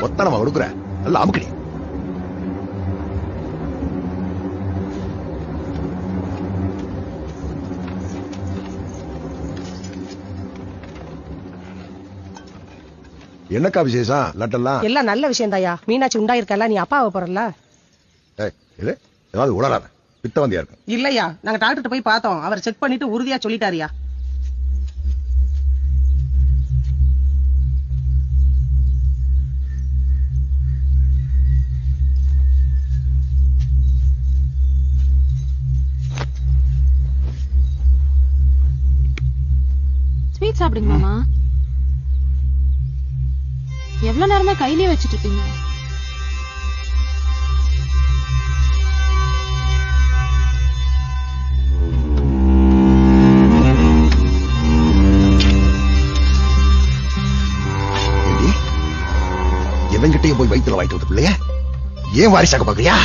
ஒத்தனமா கொடுக்குற நல்லா அமுக்கடி. என்னக்கா விசேஷம்? லட்டெல்லாம் எல்லாம் நல்ல விஷயம் தாயா. மீனாட்சி உண்டாயிருக்கல, நீ அப்பாவை போறல. இது ஏதாவது உளறாத, பித்த வந்தியா இருக்கும். இல்லையா, நாங்க டாக்டர் போய் பார்த்தோம். அவர் செக் பண்ணிட்டு உறுதியா சொல்லிட்டாரியா. ஸ்வீட் சாப்பிடுங்க மாமா. எவ்வளவு நேரமா கையிலே வச்சிட்டு இருக்கீங்க? எவன்கிட்டயும் போய் வயிற்றுல வாங்கிட்டு வந்து பிள்ளைய ஏன் வாரிசாக்க பாக்குறியா?